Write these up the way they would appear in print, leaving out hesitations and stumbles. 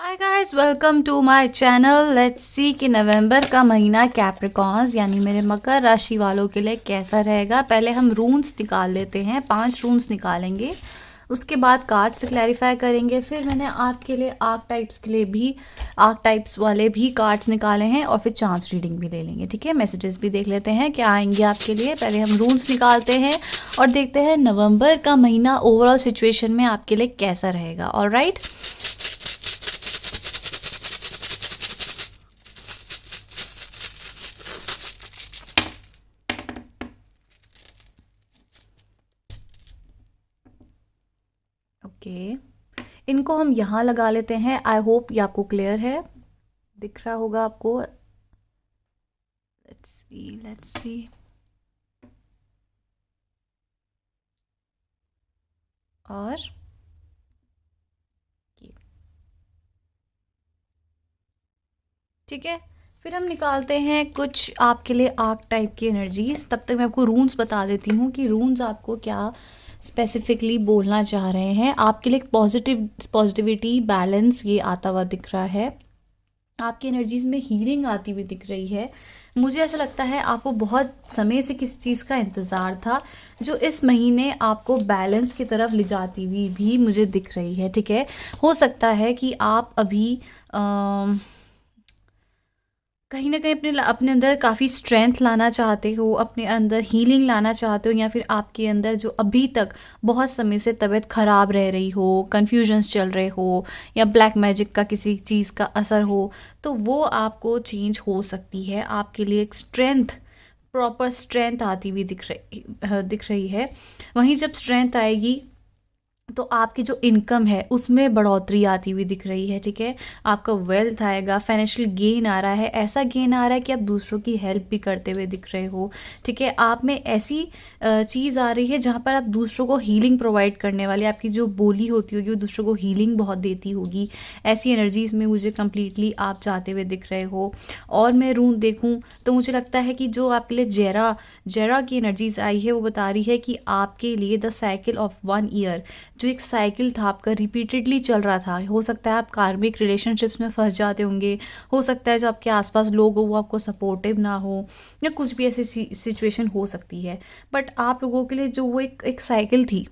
Hi guys, welcome to my channel. Let's see कि नवंबर का महीना कैप्रिकॉन्स यानी मेरे मकर राशि वालों के लिए कैसा रहेगा। पहले हम रून्स निकाल लेते हैं, 5 रून्स निकालेंगे, उसके बाद कार्ड से क्लैरिफाई करेंगे। फिर मैंने आपके लिए आर्क टाइप्स के लिए भी आर्क टाइप्स वाले भी कार्ड्स निकाले हैं और फिर चांस रीडिंग भी ले लेंगे। ठीक है, मैसेजेस भी देख लेते हैं क्या आएंगे आपके लिए। पहले हम रून्स निकालते हैं और देखते हैं नवंबर का महीना ओवरऑल सिचुएशन में आपके लिए कैसा रहेगा। ऑलराइट, ओके, इनको हम यहाँ लगा लेते हैं। आई होप ये आपको क्लियर है, दिख रहा होगा आपको। Let's see. और ठीक है, फिर हम निकालते हैं कुछ आपके लिए आर्क टाइप की एनर्जीज। तब तक मैं आपको रून्स बता देती हूँ कि रून्स आपको क्या स्पेसिफिकली बोलना चाह रहे हैं। आपके लिए पॉजिटिविटी बैलेंस ये आता हुआ दिख रहा है। आपकी एनर्जीज में हीलिंग आती हुई दिख रही है। मुझे ऐसा लगता है आपको बहुत समय से किसी चीज़ का इंतज़ार था जो इस महीने आपको बैलेंस की तरफ ले जाती हुई भी मुझे दिख रही है। ठीक है, हो सकता है कि आप अभी कहीं ना कहीं अपने अंदर काफ़ी स्ट्रेंथ लाना चाहते हो, अपने अंदर हीलिंग लाना चाहते हो, या फिर आपके अंदर जो अभी तक बहुत समय से तबीयत ख़राब रह रही हो, कन्फ्यूजन्स चल रहे हो, या ब्लैक मैजिक का किसी चीज़ का असर हो, तो वो आपको चेंज हो सकती है। आपके लिए एक स्ट्रेंथ, प्रॉपर स्ट्रेंथ आती हुई दिख रही है। वहीं जब स्ट्रेंथ आएगी तो आपकी जो इनकम है उसमें बढ़ोतरी आती हुई दिख रही है। ठीक है, आपका वेल्थ आएगा, फाइनेंशियल गेन आ रहा है, ऐसा गेन आ रहा है कि आप दूसरों की हेल्प भी करते हुए दिख रहे हो। ठीक है, आप में ऐसी चीज़ आ रही है जहाँ पर आप दूसरों को हीलिंग प्रोवाइड करने वाले, आपकी जो बोली होती होगी वो दूसरों को हीलिंग बहुत देती होगी। ऐसी एनर्जीज में मुझे कम्प्लीटली आप जाते हुए दिख रहे हो। और मैं रूम देखूँ तो मुझे लगता है कि जो आपके लिए जेरा जेरा की एनर्जीज आई है वो बता रही है कि आपके लिए द साइकिल ऑफ 1 ईयर, जो एक साइकिल था आपका रिपीटेडली चल रहा था, हो सकता है आप कार्मिक रिलेशनशिप्स में फंस जाते होंगे, हो सकता है जो आपके आसपास लोग हो वो आपको सपोर्टिव ना हो, या कुछ भी ऐसी सिचुएशन हो सकती है। बट आप लोगों के लिए जो वो एक साइकिल थी,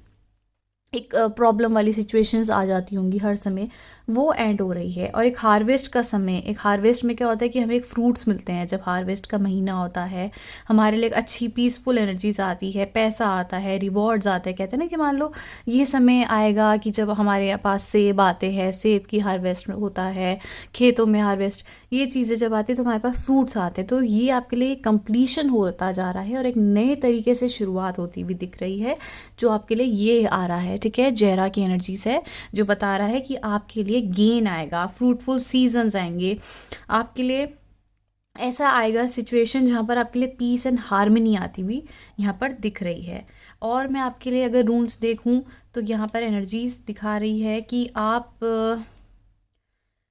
एक प्रॉब्लम वाली सिचुएशंस आ जाती होंगी हर समय, वो एंड हो रही है। और एक हार्वेस्ट का समय, एक हार्वेस्ट में क्या होता है कि हमें एक फ्रूट्स मिलते हैं जब हार्वेस्ट का महीना होता है। हमारे लिए एक अच्छी पीसफुल एनर्जीज आती है, पैसा आता है, रिवॉर्ड्स आते हैं। कहते हैं ना कि मान लो ये समय आएगा कि जब हमारे पास सेब आते हैं, सेब की हार्वेस्ट होता है, खेतों में हार्वेस्ट, ये चीज़ें जब आती है तो हमारे पास फ्रूट्स आते हैं। तो ये आपके लिए कंप्लीशन होता जा रहा है और एक नए तरीके से शुरुआत होती हुई दिख रही है जो आपके लिए ये आ रहा है। ठीक है, जयरा की एनर्जीज है जो बता रहा है कि आपके लिए गेन आएगा, फ्रूटफुल सीजन्स आएंगे आपके लिए। ऐसा आएगा सिचुएशन जहाँ पर आपके लिए पीस एंड हारमनी आती हुई यहाँ पर दिख रही है। और मैं आपके लिए अगर रून्स देखूँ तो यहाँ पर एनर्जीज दिखा रही है कि आप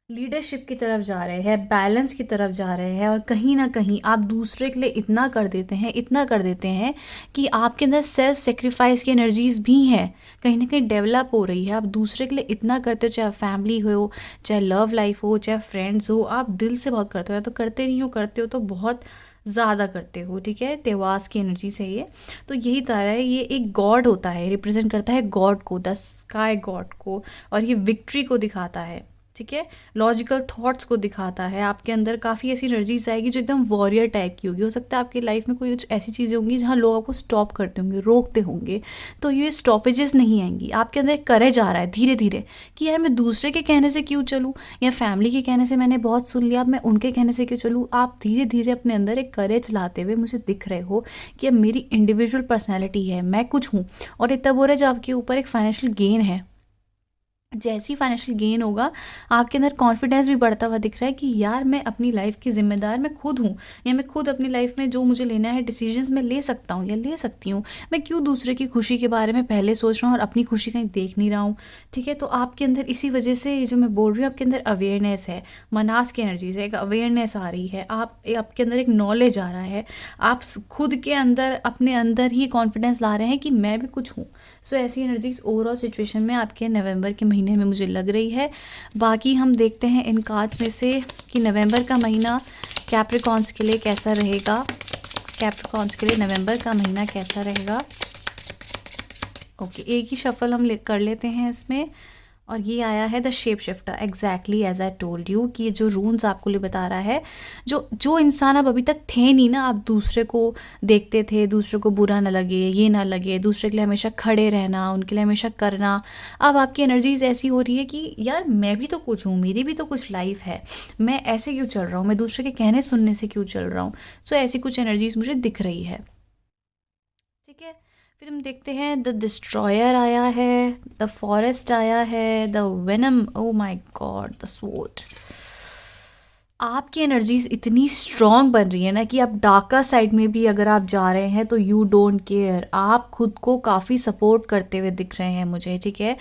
लीडरशिप की तरफ जा रहे हैं, बैलेंस की तरफ जा रहे हैं, और कहीं ना कहीं आप दूसरे के लिए इतना कर देते हैं, इतना कर देते हैं कि आपके अंदर सेल्फ सेक्रीफाइस की एनर्जीज भी हैं, कहीं ना कहीं डेवलप हो रही है। आप दूसरे के लिए इतना करते हो, चाहे फैमिली हो, चाहे लव लाइफ हो, चाहे फ्रेंड्स हो, आप दिल से बहुत करते हो, या तो करते नहीं हो, करते हो तो बहुत ज़्यादा करते हो। ठीक है, तेवास की एनर्जी से ये तो यही तरह है, ये एक गॉड होता है, रिप्रेजेंट करता है गॉड को, द स्काई गॉड को, और ये विक्ट्री को दिखाता है। ठीक है, लॉजिकल थॉट्स को दिखाता है। आपके अंदर काफ़ी ऐसी एनर्जीज आएगी जो एकदम वॉरियर टाइप की होगी। हो सकता है आपकी लाइफ में कोई कुछ ऐसी चीज़ें होंगी जहाँ लोग आपको स्टॉप करते होंगे, रोकते होंगे, तो ये स्टॉपेजेस नहीं आएंगी। आपके अंदर एक करेज आ रहा है धीरे धीरे कि यार मैं दूसरे के कहने से क्यों चलूँ, या फैमिली के कहने से मैंने बहुत सुन लिया, अब मैं उनके कहने से क्यों चलूँ। आप धीरे धीरे अपने अंदर एक करेज लाते हुए मुझे दिख रहे हो कि अब मेरी इंडिविजुअल पर्सनैलिटी है, मैं कुछ हूँ। और ये तब हो रहा है जब आपके ऊपर एक फाइनेंशियल गेन है। जैसी फाइनेंशियल गेन होगा आपके अंदर कॉन्फिडेंस भी बढ़ता हुआ दिख रहा है कि यार मैं अपनी लाइफ की जिम्मेदार मैं खुद हूँ, या मैं खुद अपनी लाइफ में जो मुझे लेना है डिसीजंस मैं ले सकता हूँ या ले सकती हूँ। मैं क्यों दूसरे की खुशी के बारे में पहले सोच रहा हूँ और अपनी खुशी कहीं देख नहीं रहा हूँ। ठीक है, तो आपके अंदर इसी वजह से ये जो मैं बोल रही हूँ, आपके अंदर अवेयरनेस है, मनास की एनर्जी से एक अवेयरनेस आ रही है, आपके अंदर एक नॉलेज आ रहा है। आप खुद के अंदर अपने अंदर ही कॉन्फिडेंस ला रहे हैं कि मैं भी कुछ हूँ। सो ऐसी एनर्जीज ओवरऑल सिचुएशन में आपके नवंबर के महीने महीने में मुझे लग रही है। बाकी हम देखते हैं इन कार्ड्स में से कि नवंबर का महीना कैप्रिकॉन्स के लिए कैसा रहेगा। कैप्रिकॉन्स के लिए नवंबर का महीना कैसा रहेगा। ओके, एक ही शफल हम कर लेते हैं इसमें, और ये आया है the shape shifter. Exactly as I told you कि ये जो रून्स आपको लिए बता रहा है, जो इंसान अब अभी तक थे नहीं ना, आप दूसरे को देखते थे, दूसरे को बुरा ना लगे, ये ना लगे, दूसरे के लिए हमेशा खड़े रहना, उनके लिए हमेशा करना। अब आपकी एनर्जीज ऐसी हो रही है कि यार मैं भी तो कुछ हूँ, मेरी भी तो कुछ लाइफ है, मैं ऐसे क्यों चल रहा हूँ, मैं दूसरे के कहने सुनने से क्यों चल रहा हूँ। सो ऐसी कुछ एनर्जीज मुझे दिख रही है। ठीक है, फिर हम देखते हैं द डिस्ट्रॉयर आया है, द फॉरेस्ट आया है, the venom, oh my God, the sword. आपकी एनर्जीज इतनी स्ट्रॉन्ग बन रही है ना कि आप डार्कर साइड में भी अगर आप जा रहे हैं तो यू डोंट केयर, आप खुद को काफ़ी सपोर्ट करते हुए दिख रहे हैं मुझे। ठीक है,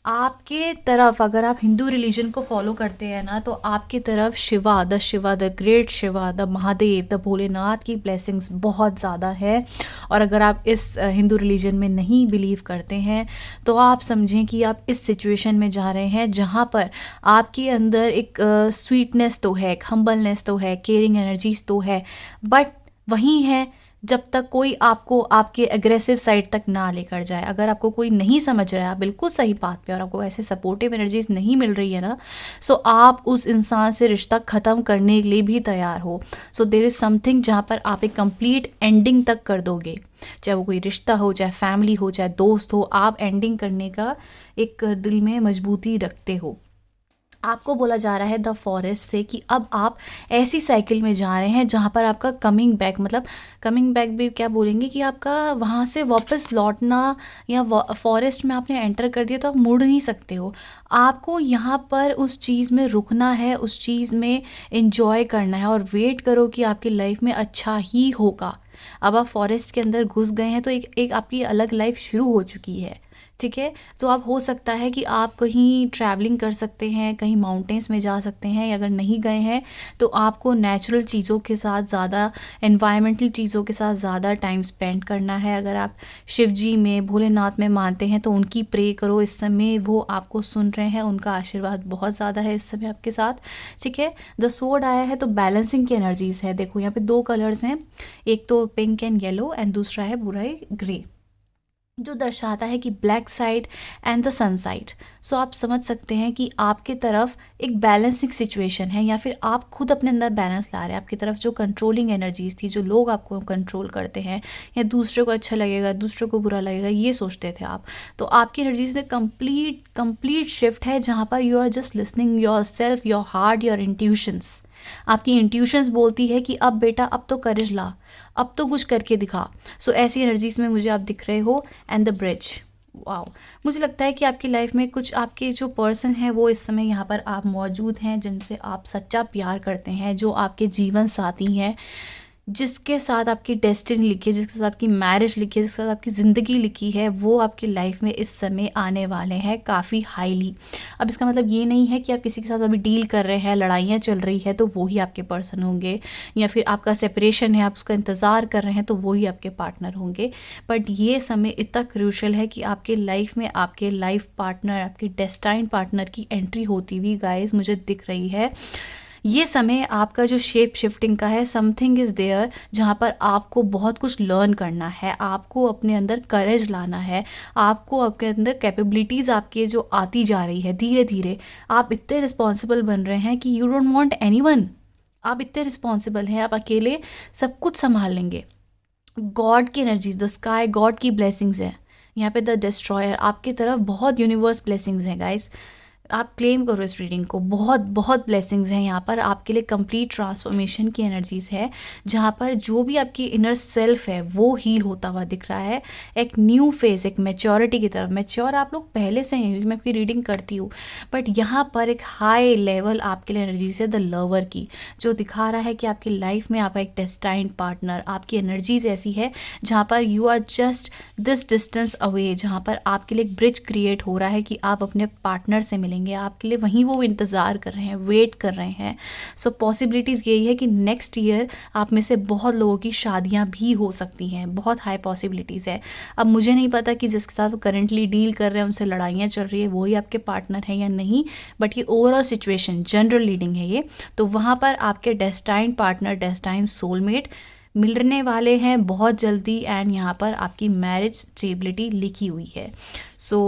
आपके तरफ अगर आप हिंदू रिलीजन को फॉलो करते हैं ना, तो आपकी तरफ Shiva, the great Shiva, the Mahadev, the Bholenath की ब्लेसिंग्स बहुत ज़्यादा है। और अगर आप इस हिंदू रिलीजन में नहीं बिलीव करते हैं तो आप समझें कि आप इस सिचुएशन में जा रहे हैं जहाँ पर आपके अंदर एक स्वीटनेस तो है, एक हम्बलनेस तो है, केयरिंग एनर्जीज तो है, बट वहीं है जब तक कोई आपको आपके एग्रेसिव साइड तक ना लेकर जाए। अगर आपको कोई नहीं समझ रहा है, आप बिल्कुल सही पाथ पे और आपको ऐसे सपोर्टिव एनर्जीज नहीं मिल रही है ना, सो आप उस इंसान से रिश्ता ख़त्म करने के लिए भी तैयार हो। सो देयर इज़ समथिंग जहाँ पर आप एक कंप्लीट एंडिंग तक कर दोगे, चाहे वो कोई रिश्ता हो, चाहे फैमिली हो, चाहे दोस्त हो, आप एंडिंग करने का एक दिल में मजबूती रखते हो। आपको बोला जा रहा है द फॉरेस्ट से कि अब आप ऐसी साइकिल में जा रहे हैं जहाँ पर आपका कमिंग बैक, मतलब कमिंग बैक भी क्या बोलेंगे कि आपका वहाँ से वापस लौटना, या फॉरेस्ट में आपने एंटर कर दिया तो आप मुड़ नहीं सकते हो। आपको यहाँ पर उस चीज़ में रुकना है, उस चीज़ में इंजॉय करना है और वेट करो कि आपकी लाइफ में अच्छा ही होगा। अब आप फॉरेस्ट के अंदर घुस गए हैं तो एक आपकी अलग लाइफ शुरू हो चुकी है। ठीक है, तो अब हो सकता है कि आप कहीं ट्रैवलिंग कर सकते हैं, कहीं माउंटेन्स में जा सकते हैं, या अगर नहीं गए हैं तो आपको नेचुरल चीज़ों के साथ ज़्यादा, एनवायरमेंटल चीज़ों के साथ ज़्यादा टाइम स्पेंड करना है। अगर आप शिव जी में, भोलेनाथ में मानते हैं तो उनकी प्रे करो, इस समय वो आपको सुन रहे हैं, उनका आशीर्वाद बहुत ज़्यादा है इस समय आपके साथ। ठीक है, द स्वॉर्ड आया है तो बैलेंसिंग की एनर्जीज़ है। देखो यहाँ पे दो कलर्स हैं, एक तो पिंक एंड येलो एंड दूसरा है पूरा ग्रे, जो दर्शाता है कि black side and the sun side. So आप समझ सकते हैं कि आपकी तरफ एक बैलेंसिंग सिचुएशन है, या फिर आप खुद अपने अंदर बैलेंस ला रहे हैं। आपकी तरफ जो कंट्रोलिंग एनर्जीज थी, जो लोग आपको कंट्रोल करते हैं, या दूसरे को अच्छा लगेगा, दूसरे को बुरा लगेगा, ये सोचते थे आप, तो आपकी एनर्जीज में कंप्लीट शिफ्ट है जहाँ पर you are just listening yourself, your heart, your intuitions. आपकी इंट्यूशंस बोलती है कि अब बेटा, अब तो करेज ला, अब तो कुछ करके दिखा। सो ऐसी एनर्जीज में मुझे आप दिख रहे हो। एंड द ब्रिज, वाओ, मुझे लगता है कि आपकी लाइफ में कुछ आपके जो पर्सन हैं वो इस समय यहाँ पर आप मौजूद हैं, जिनसे आप सच्चा प्यार करते हैं, जो आपके जीवन साथी हैं, जिसके साथ आपकी डेस्टिनी लिखी है, जिसके साथ आपकी मैरिज लिखी है, जिसके साथ आपकी ज़िंदगी लिखी है, वो आपकी लाइफ में इस समय आने वाले हैं काफ़ी हाईली। अब इसका मतलब ये नहीं है कि आप किसी के साथ अभी डील कर रहे हैं, लड़ाइयाँ चल रही है तो वो ही आपके पर्सन होंगे, या फिर आपका सेपरेशन है, आप उसका इंतज़ार कर रहे हैं तो वो ही आपके पार्टनर होंगे। बट ये समय इतना क्रूशल है कि आपके लाइफ में आपके लाइफ पार्टनर, आपके डेस्टाइन्ड पार्टनर की एंट्री होती हुई गाइस मुझे दिख रही है। ये समय आपका जो शेप शिफ्टिंग का है, समथिंग इज़ देयर जहाँ पर आपको बहुत कुछ लर्न करना है, आपको अपने अंदर करेज लाना है, आपको आपके अंदर कैपेबिलिटीज़ आपके जो आती जा रही है धीरे धीरे। आप इतने रिस्पॉन्सिबल बन रहे हैं कि यू डोंट वांट एनीवन। आप इतने रिस्पॉन्सिबल हैं, आप अकेले सब कुछ संभाल लेंगे। गॉड की एनर्जीज, द स्काई, गॉड की ब्लेसिंग्स है यहाँ पे। द डिस्ट्रॉयर, आपकी तरफ बहुत यूनिवर्स ब्लेसिंग्स हैं गाइस। आप क्लेम करो इस रीडिंग को, बहुत बहुत ब्लेसिंग्स हैं यहाँ पर आपके लिए। कंप्लीट ट्रांसफॉर्मेशन की एनर्जीज है जहाँ पर जो भी आपकी इनर सेल्फ है वो हील होता हुआ दिख रहा है। एक न्यू फेज, एक मैच्योरिटी की तरफ। मैच्योर आप लोग पहले से हैं, मैं आपकी रीडिंग करती हूँ, बट यहाँ पर एक हाई लेवल आपके लिए एनर्जीज है द लवर की, जो दिखा रहा है कि आपकी लाइफ में आपका एक डेस्टाइन्ड पार्टनर, आपकी एनर्जीज ऐसी है जहाँ पर you are just this distance away, जहाँ पर आपके लिए एक ब्रिज क्रिएट हो रहा है कि आप अपने पार्टनर से मिलेंगे। आएंगे आपके लिए, वहीं वो इंतज़ार कर रहे हैं, वेट कर रहे हैं। सो पॉसिबिलिटीज़ यही है कि नेक्स्ट ईयर आप में से बहुत लोगों की शादियाँ भी हो सकती हैं, बहुत हाई पॉसिबिलिटीज़ है। अब मुझे नहीं पता कि जिसके साथ वो करंटली डील कर रहे हैं, उनसे लड़ाइयाँ चल रही है, वही आपके पार्टनर है या नहीं, बट ये ओवरऑल सिचुएशन जनरल रीडिंग है ये। तो वहाँ पर आपके डेस्टाइन्ड पार्टनर, डेस्टाइन्ड सोलमेट मिलने वाले हैं बहुत जल्दी, एंड यहाँ पर आपकी मैरिज स्टेबिलिटी लिखी हुई है। सो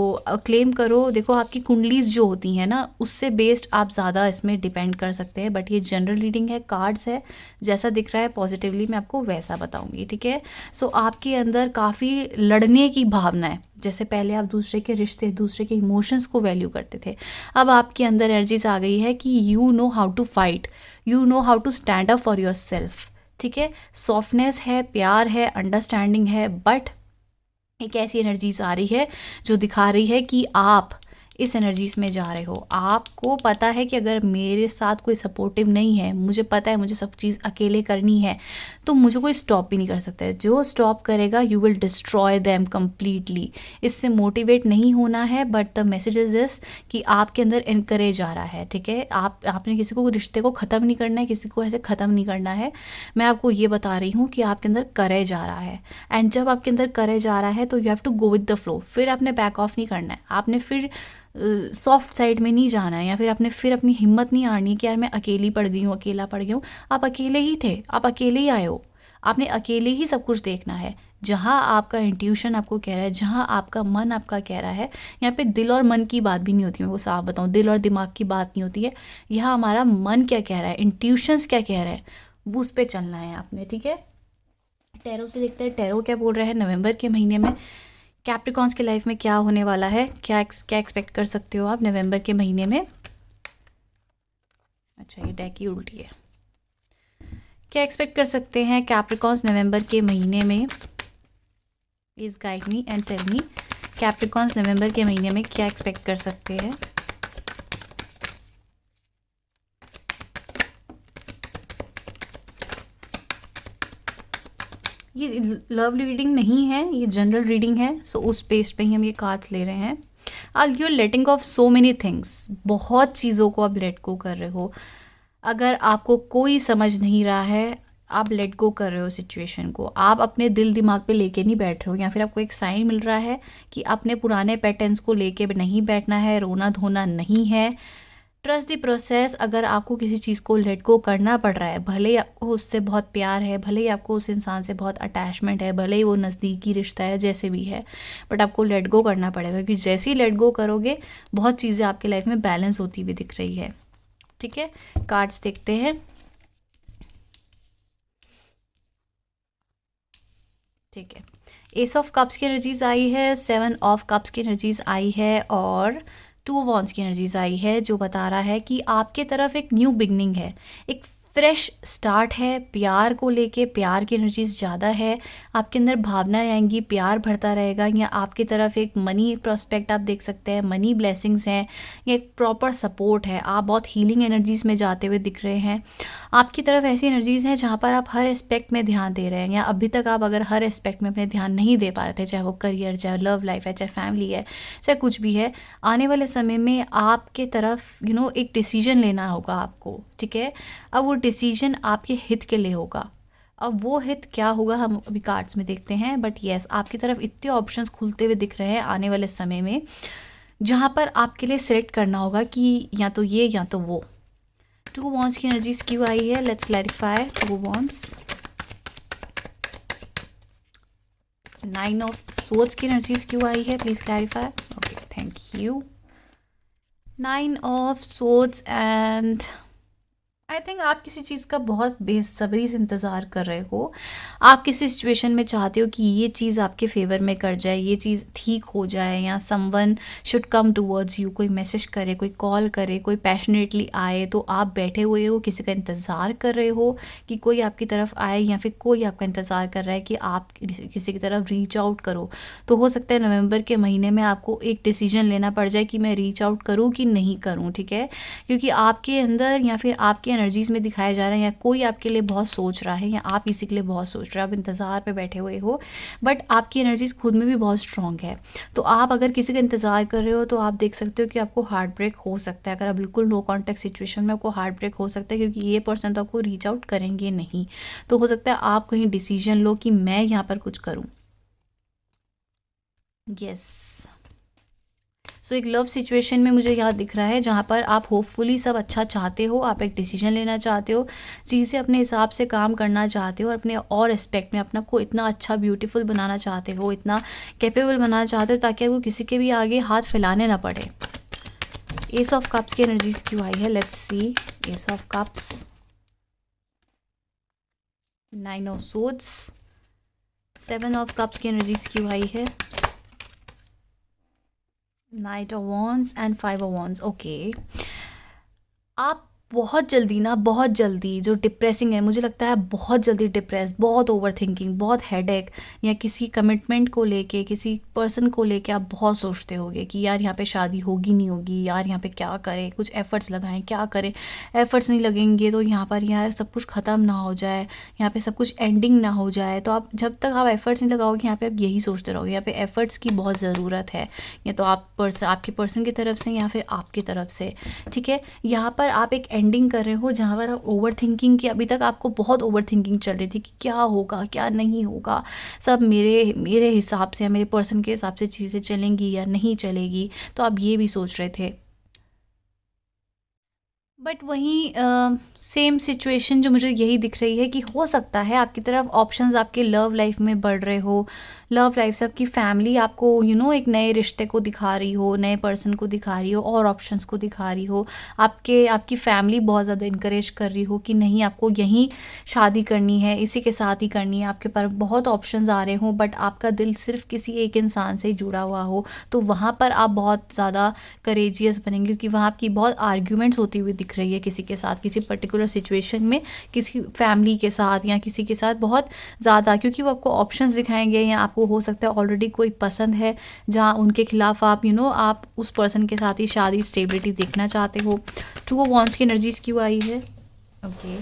क्लेम करो। देखो आपकी कुंडलीज जो होती हैं ना, उससे बेस्ड आप ज़्यादा इसमें डिपेंड कर सकते हैं, बट ये जनरल रीडिंग है, कार्ड्स है, जैसा दिख रहा है पॉजिटिवली मैं आपको वैसा बताऊंगी, ठीक है। सो आपके अंदर काफ़ी लड़ने की भावना है। जैसे पहले आप दूसरे के रिश्ते, दूसरे के इमोशंस को वैल्यू करते थे, अब आपके अंदर एनर्जीज आ गई है कि you know how to fight, you know how to stand up for yourself, ठीक है। सॉफ्टनेस है, प्यार है, अंडरस्टैंडिंग है, बट एक ऐसी एनर्जीज आ रही है जो दिखा रही है कि आप इस एनर्जीज में जा रहे हो। आपको पता है कि अगर मेरे साथ कोई सपोर्टिव नहीं है, मुझे पता है मुझे सब चीज़ अकेले करनी है, तो मुझे कोई स्टॉप भी नहीं कर सकता है। जो स्टॉप करेगा you will destroy them completely. इससे मोटिवेट नहीं होना है, but the message is this कि आपके अंदर इनकरेज आ रहा है, ठीक है। आपने किसी को रिश्ते को ख़त्म नहीं करना है, किसी को ऐसे ख़त्म नहीं करना है। मैं आपको ये बता रही हूँ कि आपके अंदर करेज आ रहा है, एंड जब आपके अंदर करेज आ रहा है तो you have to go with the flow. फिर आपने बैक ऑफ नहीं करना है, आपने फिर सॉफ्ट साइड में नहीं जाना है, या फिर आपने फिर अपनी हिम्मत नहीं हारनी कि यार मैं अकेली पड़ गई हूँ, अकेला पड़ गई हूँ। आप अकेले ही थे, आप अकेले ही आए हो, आपने अकेले ही सब कुछ देखना है। जहाँ आपका इंट्यूशन आपको कह रहा है, जहाँ आपका मन आपका कह रहा है, यहाँ पे दिल और मन की बात भी नहीं होती, मैं वो साफ बताऊँ, दिल और दिमाग की बात नहीं होती है। यहाँ हमारा मन क्या कह रहा है, इंट्यूशंस क्या कह रहा है, वो उस पर चलना है आपने, ठीक है। टैरो से देखते हैं टैरो क्या बोल रहा है नवंबर के महीने में कैप्रिकॉन्स के लाइफ में क्या होने वाला है, क्या एक्सपेक्ट कर सकते हो आप नवंबर के महीने में। अच्छा, ये डेक ही उल्टी है। क्या एक्सपेक्ट कर सकते हैं कैप्रिकॉन्स नवंबर के महीने में, please guide me and tell me. Capricorns नवंबर के महीने में क्या एक्सपेक्ट कर सकते हैं। ये लव रीडिंग नहीं है, ये जनरल रीडिंग है, सो उस बेस पे ही हम ये कार्ड्स ले रहे हैं। Are you letting off so many things, बहुत चीज़ों को आप लेट गो कर रहे हो। अगर आपको कोई समझ नहीं रहा है, आप लेट गो कर रहे हो सिचुएशन को, आप अपने दिल दिमाग पे लेके नहीं बैठ रहे हो, या फिर आपको एक साइन मिल रहा है कि अपने पुराने पैटर्न्स को लेके नहीं बैठना है, रोना धोना नहीं है। Trust the process. अगर आपको किसी चीज़ को लेट गो करना पड़ रहा है, भले ही आपको उससे बहुत प्यार है, भले ही आपको उस इंसान से बहुत अटैचमेंट है, भले ही वो नज़दीकी रिश्ता है, जैसे भी है, बट आपको लेट गो करना पड़ेगा, क्योंकि जैसे ही लेट गो करोगे बहुत चीज़ें आपके लाइफ में बैलेंस होती हुई दिख रही है, ठीक है। कार्ड्स देखते हैं, ठीक है। एस ऑफ कप्स की एनर्जीज आई है, 7 ऑफ कप्स की एनर्जीज आई है, और 2 वॉन्ड्स की एनर्जीज आई है, जो बता रहा है कि आपके तरफ एक न्यू बिगनिंग है, एक फ्रेश स्टार्ट है। प्यार को लेके प्यार की एनर्जीज ज़्यादा है, आपके अंदर भावनाएं आएंगी, प्यार बढ़ता रहेगा, या आपकी तरफ एक मनी प्रोस्पेक्ट आप देख सकते हैं, मनी ब्लेसिंग्स हैं, या एक प्रॉपर सपोर्ट है। आप बहुत हीलिंग एनर्जीज में जाते हुए दिख रहे हैं। आपकी तरफ ऐसी एनर्जीज हैं जहाँ पर आप हर एस्पेक्ट में ध्यान दे रहे हैं, या अभी तक आप अगर हर एस्पेक्ट में अपने ध्यान नहीं दे पा रहे थे, चाहे वो करियर, चाहे लव लाइफ है, चाहे फैमिली है, चाहे कुछ भी है, आने वाले समय में आपके तरफ एक डिसीजन लेना होगा आपको, ठीक है। अब वो डिसीजन आपके हित के लिए होगा। अब वो हित क्या होगा हम अभी कार्ड्स में देखते हैं, बट येस आपकी तरफ इतने ऑप्शंस खुलते हुए दिख रहे हैं आने वाले समय में, जहाँ पर आपके लिए सेलेक्ट करना होगा कि या तो ये या तो वो। 2 वॉन्ड्स की एनर्जीज क्यों आई है, let's clarify. 2 wands, 9 of swords की एनर्जीज क्यों आई है, please clarify. Okay, thank you. 9 of swords, and I think आप किसी चीज़ का बहुत बेसब्री से इंतज़ार कर रहे हो। आप किसी सिचुएशन में चाहते हो कि ये चीज़ आपके फेवर में कर जाए, ये चीज़ ठीक हो जाए, या someone should come towards you, कोई मैसेज करे, कोई कॉल करे, कोई पैशनेटली आए, तो आप बैठे हुए हो, किसी का इंतज़ार कर रहे हो कि कोई आपकी तरफ आए, या फिर कोई आपका इंतज़ार कर रहा है कि आप किसी की तरफ रीच आउट करो। तो हो सकता है नवंबर के महीने में आपको एक डिसीजन लेना पड़ जाए कि मैं रीच आउट करूँ कि नहीं करूँ, ठीक है। क्योंकि आपके अंदर या फिर आपकी एनर्जीज़ में दिखाया जा रहा है, या कोई आपके लिए बहुत सोच रहा है, या आप किसी के लिए बहुत सोच रहे हो, आप इंतज़ार पे बैठे हुए हो, बट आपकी एनर्जीज़ खुद में भी बहुत स्ट्रॉन्ग है। तो आप अगर किसी का इंतज़ार कर रहे हो तो आप देख सकते हो कि आपको हार्ट ब्रेक हो सकता है। अगर आप बिल्कुल नो कॉन्टैक्ट सिचुएशन में, आपको हार्ट ब्रेक हो सकता है, क्योंकि ये पर्सन तो आपको रीच आउट करेंगे नहीं। तो हो सकता है आप कहीं डिसीजन लो कि मैं यहाँ पर कुछ करूँ। यस। सो एक लव सिचुएशन में मुझे यहाँ दिख रहा है जहाँ पर आप होपफुली सब अच्छा चाहते हो, आप एक डिसीजन लेना चाहते हो, चीज़ें अपने हिसाब से काम करना चाहते हो, और अपने और एस्पेक्ट में अपना को इतना अच्छा ब्यूटीफुल बनाना चाहते हो, इतना कैपेबल बनाना चाहते हो, ताकि आपको किसी के भी आगे हाथ फैलाने ना पड़े। एस ऑफ कप्स की एनर्जीज क्यों आई है, let's see. S of cups, 9 of swords, 7 of cups की एनर्जीज क्यों आई है, night of wands and 5 of wands. Okay, आप बहुत जल्दी जो डिप्रेसिंग है, मुझे लगता है बहुत जल्दी डिप्रेस, बहुत ओवर थिंकिंग, बहुत हेडेक, या किसी कमिटमेंट को लेके, किसी पर्सन को लेके आप बहुत सोचते होगे कि यार यहाँ पे शादी होगी नहीं होगी, यार यहाँ पे क्या करें, कुछ एफर्ट्स लगाएं, क्या करें, एफर्ट्स नहीं लगेंगे तो यहाँ पर यार सब कुछ ख़त्म ना हो जाए, यहाँ पे सब कुछ एंडिंग ना हो जाए। तो आप जब तक आप एफर्ट्स नहीं लगाओगे यहाँ पे आप यही सोचते रहोगे। यहाँ पे एफर्ट्स की बहुत ज़रूरत है, या तो आप आपके पर्सन की तरफ से या फिर आपकी तरफ से, ठीक है। यहाँ पर आप एक एंडिंग कर रहे हो जहाँ पर आप ओवर थिंकिंग की, अभी तक आपको बहुत ओवर थिंकिंग चल रही थी कि क्या होगा क्या नहीं होगा, सब मेरे मेरे हिसाब से या मेरे पर्सन के हिसाब से चीज़ें चलेंगी या नहीं चलेगी, तो आप ये भी सोच रहे थे। बट वहीं सेम सिचुएशन जो मुझे यही दिख रही है कि हो सकता है आपकी तरफ ऑप्शंस आपके लव लाइफ में बढ़ रहे हो, लव लाइफ से आपकी फैमिली आपको एक नए रिश्ते को दिखा रही हो, नए पर्सन को दिखा रही हो, और ऑप्शंस को दिखा रही हो। आपकी फैमिली बहुत ज़्यादा इनकरेज कर रही हो कि नहीं आपको यहीं शादी करनी है, इसी के साथ ही करनी है। आपके पास बहुत ऑप्शंस आ रहे हो, बट आपका दिल सिर्फ किसी एक इंसान से ही जुड़ा हुआ हो, तो वहाँ पर आप बहुत ज़्यादा करेजियस बनेंगे, क्योंकि वहाँ आपकी बहुत आर्ग्यूमेंट्स होती हुई दिख रही है किसी के साथ, किसी पर्टिकुलर सिचुएशन में, किसी फैमिली के साथ या किसी के साथ बहुत ज़्यादा, क्योंकि वो आपको ऑप्शंस दिखाएंगे, या आपको हो सकता है ऑलरेडी कोई पसंद है जहाँ उनके खिलाफ आप आप उस पर्सन के साथ ही शादी स्टेबिलिटी देखना चाहते हो। 2 ऑफ वॉन्ड्स की एनर्जीज क्यों आई है, ओके,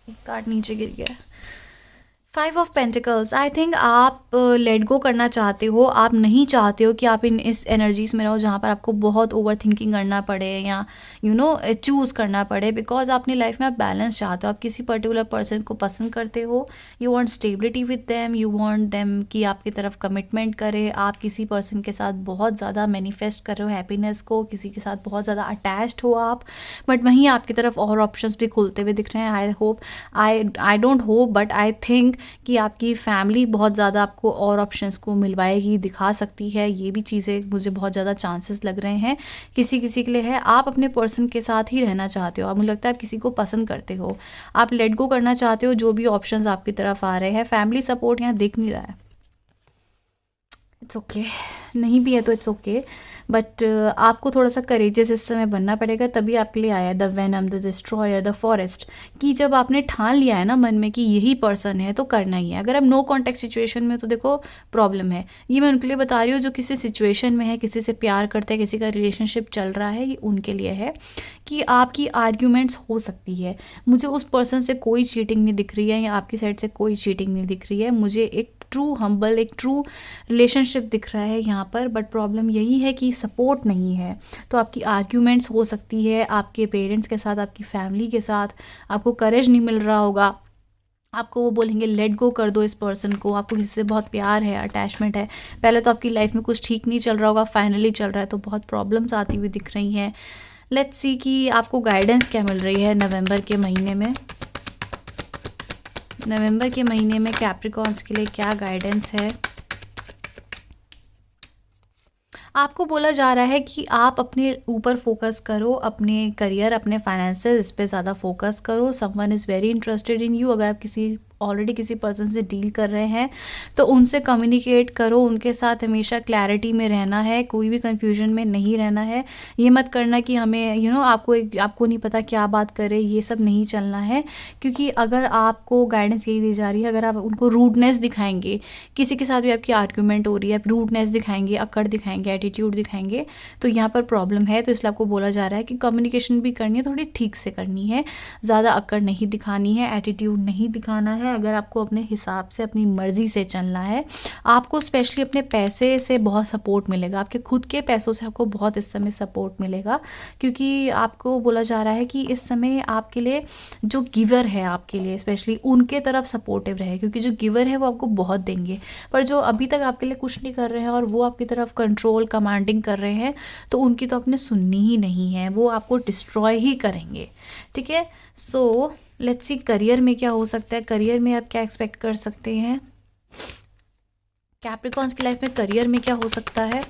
एक कार्ड नीचे गिर गया, 5 ऑफ पेंटिकल्स। आई थिंक आप लेट गो करना चाहते हो, आप नहीं चाहते हो कि आप इस एनर्जीज में रहो जहाँ पर आपको बहुत ओवर थिंकिंग करना पड़े, या चूज़ करना पड़े, बिकॉज अपनी लाइफ में आप बैलेंस चाहते हो, आप किसी पर्टिकुलर पर्सन को पसंद करते हो, you want stability with them, you want them कि आपकी तरफ कमिटमेंट करे, आप किसी पर्सन के साथ बहुत ज़्यादा मैनिफेस्ट कर रहे हो हैप्पीनेस को, किसी के साथ बहुत ज़्यादा अटैच्ड हो आप, बट वहीं आपकी तरफ और ऑप्शंस भी खुलते हुए दिख रहे हैं। I don't hope, but I think कि आपकी फैमिली बहुत ज़्यादा आपको और ऑप्शंस को मिलवाएगी, दिखा सकती है, ये भी चीज़ें मुझे बहुत ज़्यादा चांसेस लग रहे हैं। किसी किसी के लिए है, आप अपने पर्सन के साथ ही रहना चाहते हो, आप, मुझे लगता है आप किसी को पसंद करते हो, आप लेट गो करना चाहते हो जो भी ऑप्शंस आपकी तरफ आ रहे हैं। फैमिली सपोर्ट यहाँ दिख नहीं रहा है, इट्स ओके, नहीं भी है तो इट्स ओके, बट आपको थोड़ा सा करेजियस इस समय बनना पड़ेगा, तभी आपके लिए आया है the venom, the destroyer, the forest, कि जब आपने ठान लिया है ना मन में कि यही पर्सन है तो करना ही है। अगर आप नो कॉन्टैक्ट सिचुएशन में, तो देखो प्रॉब्लम है, ये मैं उनके लिए बता रही हूँ जो किसी सिचुएशन में है, किसी से प्यार करते हैं, किसी का रिलेशनशिप चल रहा है, ये उनके लिए है कि आपकी आर्ग्यूमेंट्स हो सकती है। मुझे उस पर्सन से कोई चीटिंग नहीं दिख रही है, या आपकी साइड से कोई चीटिंग नहीं दिख रही है, मुझे एक ट्रू हम्बल, एक ट्रू रिलेशनशिप दिख रहा है यहाँ पर, बट प्रॉब्लम यही है कि सपोर्ट नहीं है। तो आपकी आर्ग्यूमेंट्स हो सकती है आपके पेरेंट्स के साथ, आपकी फैमिली के साथ, आपको करेज नहीं मिल रहा होगा, आपको वो बोलेंगे लेट गो कर दो इस पर्सन को, आपको किसी से बहुत प्यार है, अटैचमेंट है, पहले तो आपकी लाइफ में कुछ ठीक नहीं चल रहा होगा, फाइनली चल रहा है, तो बहुत प्रॉब्लम्स आती हुई दिख रही हैं। लेट्स सी कि आपको गाइडेंस क्या मिल रही है नवंबर के महीने में। नवंबर के महीने में कैप्रिकॉर्न्स के लिए क्या गाइडेंस है। आपको बोला जा रहा है कि आप अपने ऊपर फोकस करो, अपने करियर, अपने फाइनेंसेस, इस पे ज़्यादा फोकस करो। Someone is very interested in you. अगर आप किसी ऑलरेडी किसी पर्सन से डील कर रहे हैं तो उनसे कम्युनिकेट करो, उनके साथ हमेशा क्लैरिटी में रहना है, कोई भी कन्फ्यूजन में नहीं रहना है। ये मत करना कि हमें आपको नहीं पता क्या बात करें, ये सब नहीं चलना है। क्योंकि अगर आपको गाइडेंस यही दी जा रही है, अगर आप उनको रूडनेस दिखाएंगे, किसी के साथ भी आपकी आर्ग्यूमेंट हो रही है, आप रूडनेस दिखाएंगे, अकड़ दिखाएंगे, एटीट्यूड दिखाएंगे, तो यहाँ पर प्रॉब्लम है। तो इसलिए आपको बोला जा रहा है कि कम्युनिकेशन भी करनी है, थोड़ी ठीक से करनी है, ज़्यादा अकड़ नहीं दिखानी है, एटीट्यूड नहीं दिखाना है। अगर आपको अपने हिसाब से अपनी मर्ज़ी से चलना है, आपको स्पेशली अपने पैसे से बहुत सपोर्ट मिलेगा, आपके खुद के पैसों से आपको बहुत इस समय सपोर्ट मिलेगा। क्योंकि आपको बोला जा रहा है कि इस समय आपके लिए जो गिवर है, आपके लिए स्पेशली उनके तरफ सपोर्टिव रहे, क्योंकि जो गिवर है वो आपको बहुत देंगे। पर जो अभी तक आपके लिए कुछ नहीं कर रहे हैं और वो आपकी तरफ कंट्रोल कमांडिंग कर रहे हैं, तो उनकी तो आपने सुननी ही नहीं है, वो आपको डिस्ट्रॉय ही करेंगे। ठीक है, सो लेट्स सी करियर में क्या हो सकता है। करियर में आप क्या एक्सपेक्ट कर सकते हैं, कैप्रिकॉन्स की लाइफ में करियर में क्या हो सकता है,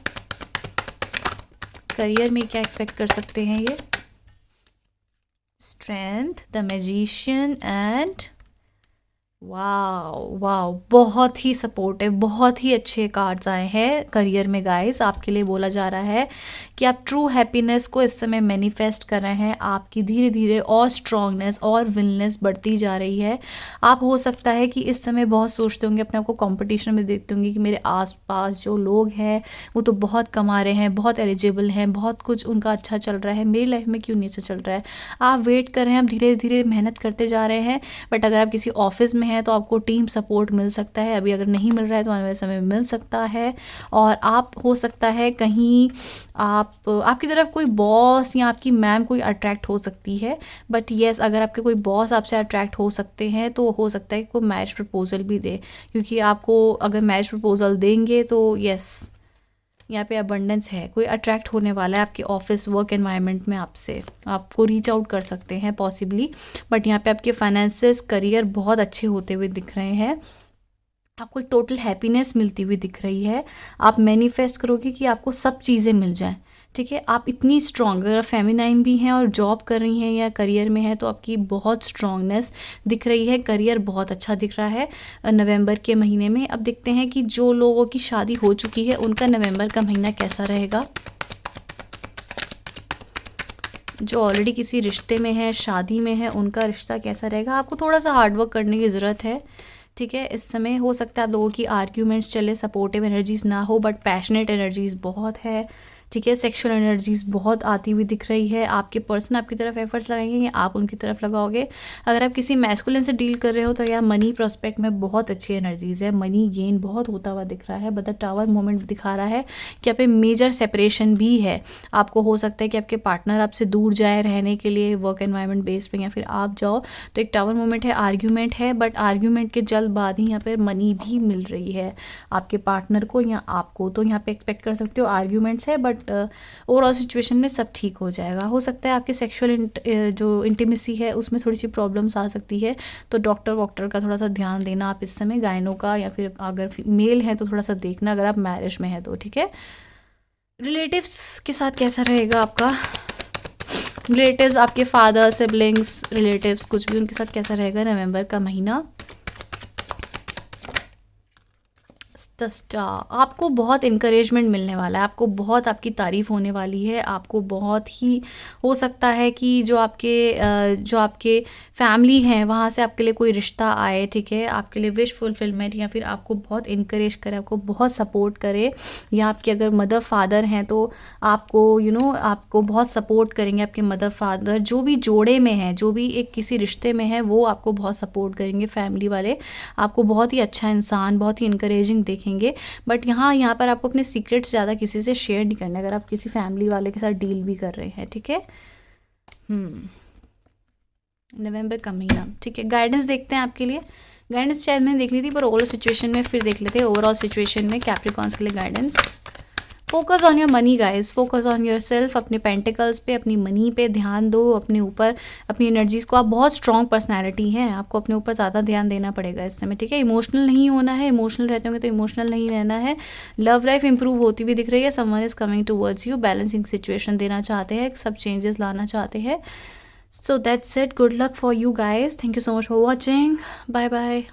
करियर में क्या एक्सपेक्ट कर सकते हैं ये। Strength, the magician and wow wow, बहुत ही सपोर्टिव, बहुत ही अच्छे कार्ड्स आए हैं करियर में गाइस। आपके लिए बोला जा रहा है कि आप ट्रू हैप्पीनेस को इस समय मैनिफेस्ट कर रहे हैं। आपकी धीरे धीरे और स्ट्रांगनेस और विलनेस बढ़ती जा रही है। आप हो सकता है कि इस समय बहुत सोचते होंगे, अपने आप को कंपटीशन में देखते होंगे कि मेरे आसपास जो लोग हैं वो तो बहुत कमा रहे हैं, बहुत एलिजिबल हैं, बहुत कुछ उनका अच्छा चल रहा है, मेरी लाइफ में क्यों नहीं अच्छा चल रहा है। आप वेट कर रहे हैं, आप धीरे धीरे मेहनत करते जा रहे हैं। बट अगर आप किसी ऑफिस में हैं तो आपको टीम सपोर्ट मिल सकता है, अभी अगर नहीं मिल रहा है तो आने वाले समय में मिल सकता है। और आप हो सकता है कहीं आपकी तरफ कोई बॉस या आपकी मैम कोई अट्रैक्ट हो सकती है। बट येस, अगर आपके कोई बॉस आपसे अट्रैक्ट हो सकते हैं तो हो सकता है कि कोई मैरिज प्रपोजल भी दे, क्योंकि आपको अगर मैरिज प्रपोजल देंगे तो येस, यहाँ पे अबंडेंस है, कोई अट्रैक्ट होने वाला है आपके ऑफिस वर्क एनवायरनमेंट में आपसे, आपको रीच आउट कर सकते हैं पॉसिबली। बट यहाँ पे आपके फाइनेंसेस, करियर बहुत अच्छे होते हुए दिख रहे हैं, आपको एक टोटल हैप्पीनेस मिलती हुई दिख रही है। आप मैनिफेस्ट करोगे कि आपको सब चीज़ें मिल जाएं। ठीक है, आप इतनी स्ट्रांग, अगर फेमिनाइन भी हैं और जॉब कर रही हैं या करियर में है तो आपकी बहुत स्ट्रांगनेस दिख रही है, करियर बहुत अच्छा दिख रहा है नवंबर के महीने में। अब देखते हैं कि जो लोगों की शादी हो चुकी है उनका नवंबर का महीना कैसा रहेगा। जो ऑलरेडी किसी रिश्ते में है, शादी में है, उनका रिश्ता कैसा रहेगा। आपको थोड़ा सा हार्डवर्क करने की ज़रूरत है। ठीक है, इस समय हो सकता है आप लोगों की आर्ग्यूमेंट्स चले, सपोर्टिव एनर्जीज ना हो, बट पैशनेट एनर्जीज बहुत है। ठीक है, सेक्सुअल एनर्जीज बहुत आती हुई दिख रही है। आपके पर्सन आपकी तरफ एफर्ट्स लगाएंगे या आप उनकी तरफ लगाओगे। अगर आप किसी मैस्कुलिन से डील कर रहे हो तो या मनी प्रोस्पेक्ट में बहुत अच्छी एनर्जीज है, मनी गेन बहुत होता हुआ दिख रहा है। बट द टावर मोमेंट दिखा रहा है कि यहाँ पे मेजर सेपरेशन भी है। आपको हो सकता है कि आपके पार्टनर आपसे दूर जाए रहने के लिए वर्क एनवायरनमेंट बेस पे, या फिर आप जाओ। तो एक टावर मोमेंट है, आर्ग्यूमेंट है, बट आर्ग्यूमेंट के जल्द बाद ही यहाँ पर मनी भी मिल रही है आपके पार्टनर को या आपको। तो यहाँ पे एक्सपेक्ट कर सकते हो आर्ग्यूमेंट्स है, बट ओवरऑल सिचुएशन में सब ठीक हो जाएगा। हो सकता है आपके सेक्सुअल जो इंटीमेसी है उसमें थोड़ी सी प्रॉब्लम्स आ सकती है, तो डॉक्टर वॉक्टर का थोड़ा सा ध्यान देना आप इस समय, गायनों का, या फिर अगर मेल है तो थोड़ा सा देखना अगर आप मैरिज में है तो। ठीक है, रिलेटिव्स के साथ कैसा रहेगा आपका, रिलेटिव्स, आपके फादर, सिबलिंग्स, रिलेटिव्स कुछ भी, उनके साथ कैसा रहेगा नवंबर का महीना। द स्टार, आपको बहुत इंकरेजमेंट मिलने वाला है, आपको बहुत आपकी तारीफ़ होने वाली है। आपको बहुत ही हो सकता है कि जो आपके फैमिली हैं वहाँ से आपके लिए कोई रिश्ता आए। ठीक है, आपके लिए विश फुलफिलमेंट, या फिर आपको बहुत इंकरेज करे, आपको बहुत सपोर्ट करे, या आपके अगर मदर फादर हैं तो आपको आपको बहुत सपोर्ट करेंगे। आपके मदर फादर जो भी जोड़े में हैं, जो भी एक किसी रिश्ते में है, वो आपको बहुत सपोर्ट करेंगे। फैमिली वाले आपको बहुत ही अच्छा इंसान, बहुत ही इंकरेजिंग देखेंगे। बट यहाँ पर आपको अपने सीक्रेट्स ज़्यादा किसी से शेयर नहीं करने, अगर आप किसी फैमिली वाले के साथ डील भी कर रहे हैं। ठीक है, नवंबर का महीना। ठीक है, गाइडेंस देखते हैं आपके लिए। गाइडेंस शायद मैंने देख ली थी, पर ओवरऑल सिचुएशन में फिर देख लेते हैं। ओवरऑल सिचुएशन में कैप्रिकॉन्स के लिए guidance, focus on your money guys, focus on your self, अपने पेंटिकल्स पे, अपनी मनी पे ध्यान दो, अपने ऊपर, अपनी एनर्जीज को। आप बहुत स्ट्रॉन्ग पर्सनैलिटी हैं, आपको अपने ऊपर ज़्यादा ध्यान देना पड़ेगा इस समय। ठीक है, इमोशनल नहीं होना है, इमोशनल रहते होंगे तो इमोशनल नहीं रहना है। लव लाइफ इंप्रूव होती हुई दिख रही है, someone is coming towards you, balancing situation देना चाहते हैं, सब चेंजेस लाना चाहते हैं। So that's it, good luck for you guys, thank you so much for watching, bye bye.